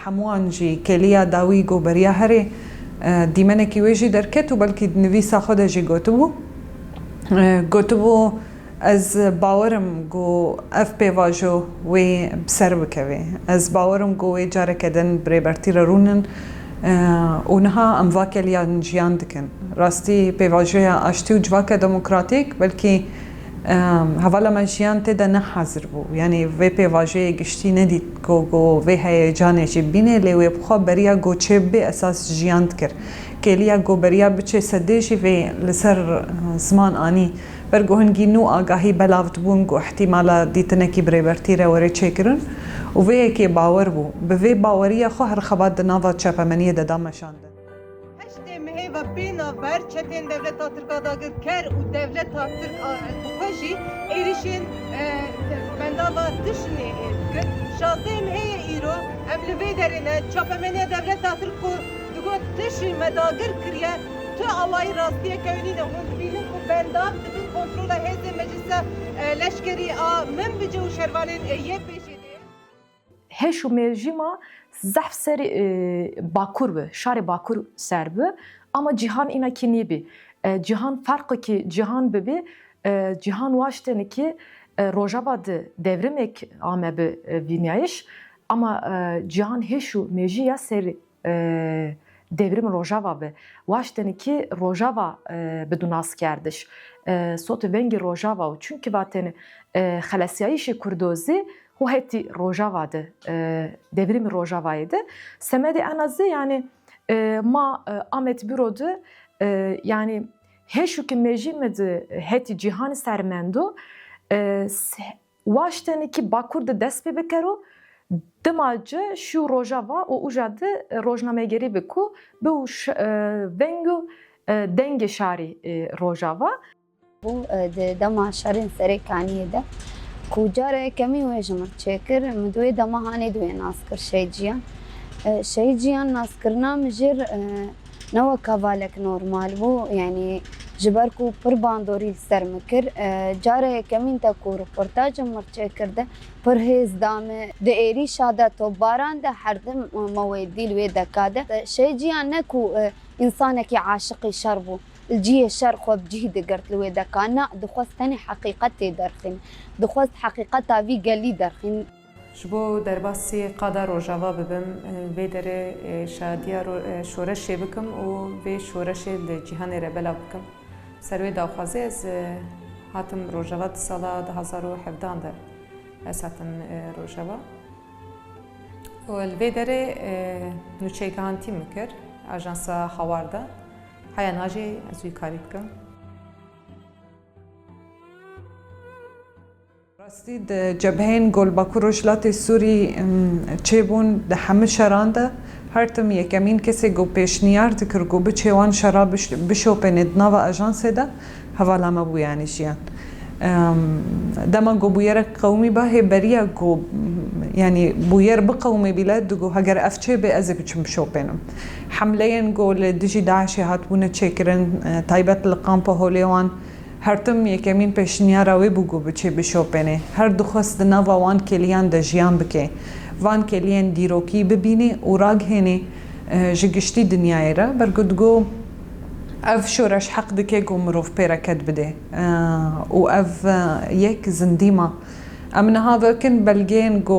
هەمووان جی کلیا داوی گۆبەریا هەرێ دیمەنێکی وێژی دەرکەت و بەڵکی نویسا خۆدەژی گوتبوو از باورم گو اف پیواجو وی بسر بکوی از باورم گو وی جاره کدن بریبرتی رونن اونها ام واکلیان جیان دکن راستی پیواجوی اشتی و جواک دموکراتیک بلکی حوالا من جیان تیدا نه حاضر بو یعنی وی پیواجوی گشتی ندید گو وی هیجانه جی بینه لیوی بخوا بریا گو چه به اساس جیان دکر کلیا گو بریا بچه سدیشی وی لسر زمان آنی برگو هنگی نو آگاهی بلاوت بون گو احتمالا دیتنکی بریبرتی را وری چکرن و وی اکی باور بو به وی باوری خو هر خبات دناوا چپمنی دادامشانده هشته مهی و بینا بر چتین devlet Türkiye'de ker u devlet Türkiye erişin bendava dışını kır şahsi meheye iro emlive derine çapemeni devlet Türkiye dugo dışı medagir kiriye tü alay rastiye kevni de hund binin ku benda dıgın kontrola heze meclise leşkeri a men bice u şervanin ye peşidi هشو مرجیما زحف سر باکور به شهر باکور سر به اما جهان اینا کی نیبی جهان فرقی که جهان ببی جهان واشتنی که روجابا devrimek ame به وینایش اما جهان هشو مرجیا سر devrim rojava به واشتنی که rojava بدون askerdش صوت vengi rojava çünkü zaten خلاصیایش کردوزی هو هتی روجاواده devrim rojavaydı. Semedi en azı yani ma Ahmet Bürodu yani heşu ki mecimedi heti cihan sermendo vaşteni ki bakurda despe bekero demacı şu rojava o ujadı rojname geri beku bu vengu denge şari rojava bu dema şarin serekaniye de کوجاره کمی ویژمر چکر مدوی دماهانی دوی ناسکر شیجیان شیجیان ناسکرنا مجر نو کاوالک نورمال بو یعنی جبر کو پر باندوری سر مکر جاره کمین تا کو رپورتاج مر چکر ده پرهیز دامه د ایری شاده تو باران ده هر دم مویدیل و دکاده شیجیان نکو انسان کی عاشق شربو الجيه الشرق وبجهد قرت له إذا كان دخوستني حقيقتي درخين دخوست حقيقتها في قالي درخين شبو درباسی قدر و جواب بم و در شادیا شورش بکم و و شورش جهان ربلا بکم سروی داخوازی از هاتم روجوات سال 2017 در اساتم روجوا و الوی در نوچیکانتی مکر آژانس خوارده هیا ناجی از وی کاری بکم راستی جبهین گل باکور وجلات سوری چه بون ده همه شرانده هر تم یکمین کسی گو پیشنیار دکر گو بچه وان شراب بشوپن ادناو اجانس ده حوالا ما بو یعنی جیان دما گو بویر قومی با بریا گو یعنی بویر بقومی بلاد گو هگر افچه به از بچم بشوپنم حملین گو لدجی داعش هات بونه چکرن تایبت لقامپا هولیوان هر تم یکمین پیشنیار وی بگو بچه بشوپنه هر دخواست نوا وان کلیان ده جیان بکه وان کلیان دیروکی ببینه و راگ هنه جگشتی دنیای را برگدگو اف شورش حق دکه گو مروف پیرکت بده و اف یک زندیما امنها وکن بلگین گو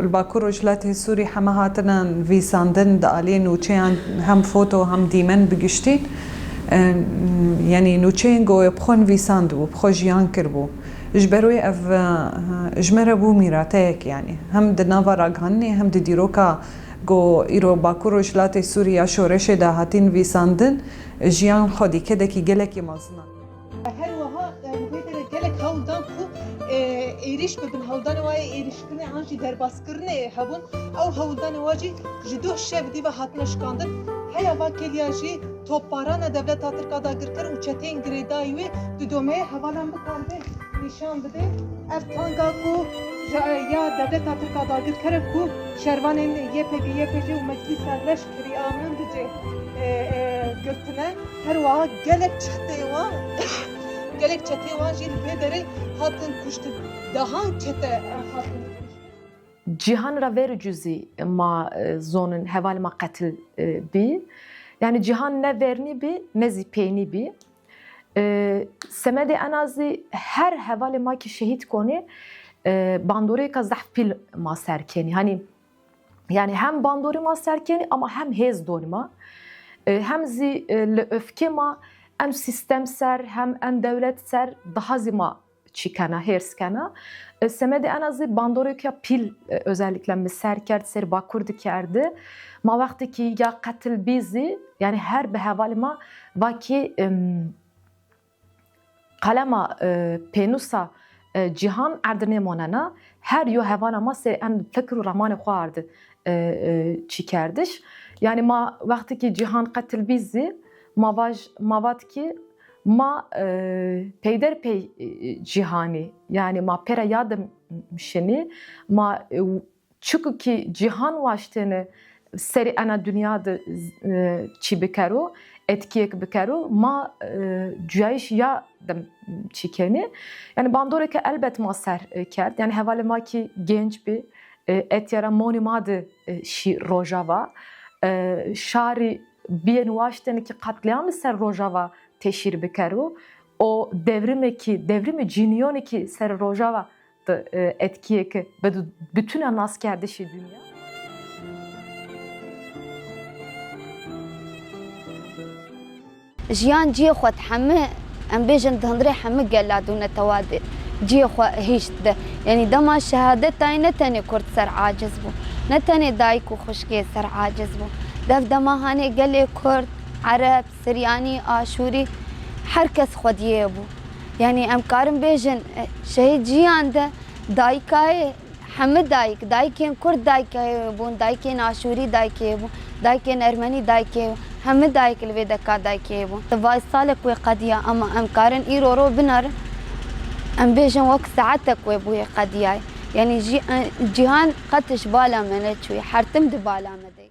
الباکور وجلات سوری همه هاتنا ویساندن دالین و چیان هم فوتو هم دیمن بگشتین یعنی نوچین گو بخون ویساند و بخو جیان کربو اجبروی اف اجمره بو میراتک یعنی هم دناوا راگهانی هم دیروکا گو ایرو باکور وجلات سوریا شورش ده هاتین ویساندن جیان خودی که دکی گلکی مازنا هر وها بهتره گلک هولدان کو ایریش ببین هولدان وای ایریش کنه آنجی درباس کرنه هبون او هولدان واجی جدو شب دی و هاتنشکاندن هیا واکلیاجی توپاران devlet Türkiye'de gırkır uçetin gredayı düdome havalan bıkardı nişan bide ev tanga ku ya devlet Türkiye'de gırkır ku şervanın YPG u meclis serleş kiri amın dice gırtına her vaha gelek çete var jil bedere hatın kuştu daha çete hatın cihan ra ver cüzi ma zonun heval ma katil bi. Yani cihan ne verni bi ne zipeyni bi. Semede enazi her heval ma ki şehit koni bandore ka zahf pil ma serkeni. Hani yani hem bandori ma serkeni ama hem hez dorma. Hem zi le öfke ma em sistem ser hem em devlet ser daha zima çikana herskana. Semede en azı bandorika pil özellikle mi serkert ser bakur dikerdi. Ma vakti ki ya katil bizi yani her behavalima vaki kalema penusa cihan erdine monana her yo hevana ma ser en fikru rahman xardı çikerdiş. Yani ma vakti ki cihan katil bizi mavat ki ma peyderpey cihani yani ma pera yadım şeni ma çünkü ki cihan vaştını seri ana dünyada çi bikaro etkiyek bikaro ma cüyş yadım çikeni yani bandoreke elbet ma ser kert yani hevale ma ki genç bir et yara monimadı şi rojava şari bir vaştını ki katliamı ser rojava teşhir bikeru o devrimi cinyoni ki ser rojava etkiye ki bütün askerdişi dünya. جيان جي خو تحمه ام بيجن دهندري حمه قلادونه توادي جي خو هيشت ده يعني دما شهادة تاينة تاني كرد سر عاجز بو نتاني دايكو خشكي سر عاجز بو دف دما هاني قال لي كرد عرب سرياني آشوري حركس خوديه بو يعني ام كارم بيجن شهيد جيان ده دايكاي حمد دايكين كرد دايكاي بون دايكين آشوري دايكاي بو دايكين ارمني دايكاي هم دايك الفيدا كا دايكاي بو فاي صالك وقضيه اما ام كارن ايرورو بنر ام بيجن وقت ساعتك وبوي قضيه يعني جيهان قتش بالا منتشوي حرتم دبالا مدي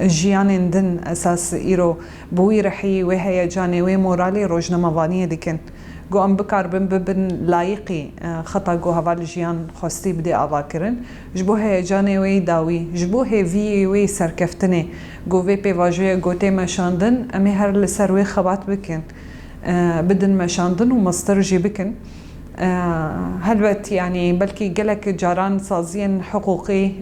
جيان دن اساس ايرو بوي رحي وهي جاني وي مورالي روجنما فانيه ديكن جو ام بكار بن لايقي خطا جو هفال جيان خوستي بدي اواكرن جبو هي جاني وي داوي جبو هي في وي سركفتني جو في بي واجي جو تي مشاندن امي هر لسروي خبات بكن بدن مشاندن ومسترجي بكن هلبت يعني بلكي قلك جاران صازين حقوقي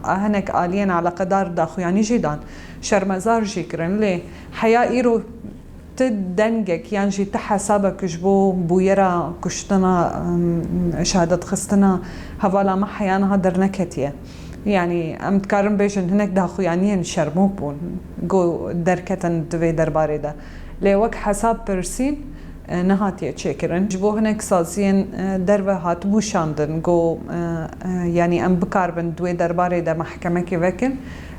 هنك آلين على قدار داخو يعني جيدان شرمزار جيكرن لي حياة إيرو تدنجك يعني جي تحسابك جبو بويرا كشتنا شهادة خستنا هفالا ما حيانا هدر نكتية يعني ام تكارم بيجن هناك داخو يعني شرموك بون جو دركتن دوي درباري دا لي وك حساب برسين نهاتية تشكرن جبو هناك سازين دربه هات بوشاندن جو يعني ام بكاربن دوي درباري دا محكمة كيفكن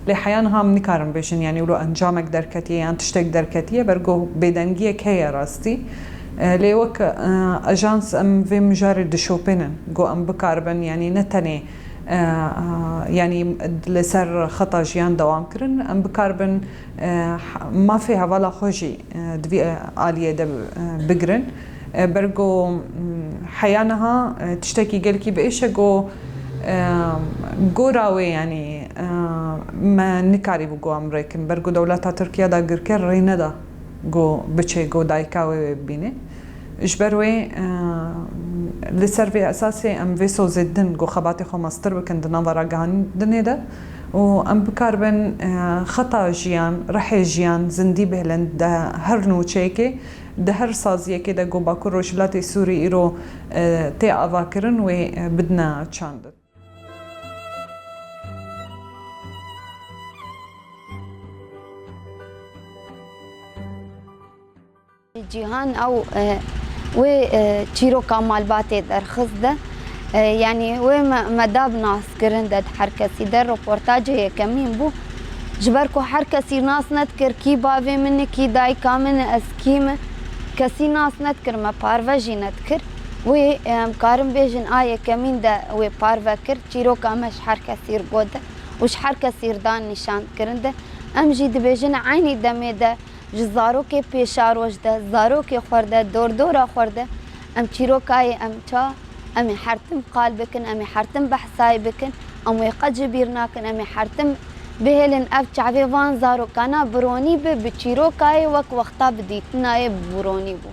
لحيانها من كارن بيشن يعني ولو انجامك دركتية يعني تشتك دركتية برجو بدنجية كهي راستي ليوك اجانس ام في مجرد شوبينن جو ام بكاربن يعني نتني يعني لسر خطا جيان دوام كرن ام بكاربن ما فيها ولا خوجي دبي آلية دب بقرن برجو حيانها تشتكي قلكي بإيش جو راوي يعني ما نكاري بجو أمريكان برجو دولتها تركيا دا قركر رينا دا جو بتشي جو دايكاوي بيني إجبروي لسر أساسي أم فيسو زدن جو خباتي خو مستر بكن دنا ورقان دنيدا وأم بكاربن خطا جيان رحي جيان زندي بهلند ده هر نوچيكي ده هر سازيه كده جو باكو روشلاتي سوري إيرو تي أواكرن وبدنا تشاندد جيهان أو وشيرو كمال باتي درخص ده يعني ومداب ناس كرندد حركسي ده روبورتاج هي كمين بو جبركو حركسي ناس نذكر كي بافي مني كي داي كامن اسكيمه كسي ناس نذكر ما بارفاجي نذكر و مقارن بيجن آية كمين ده و بارفكر شيرو كامش حركسي رقوده وش حركة سيردان نشان كرنده ام جي دبيجن عيني دميده جزارو كي بيشار وجده زارو كي خورده دور دورا خورده ام چیروکای ام تا ام حرتم قال بكن ام حرتم بحثاي بكن ام قد بيرناكن ام حرتم بهلن اف چاوي وان زارو كانا بروني بچیروکای وق وقتا بديتناي بروني بو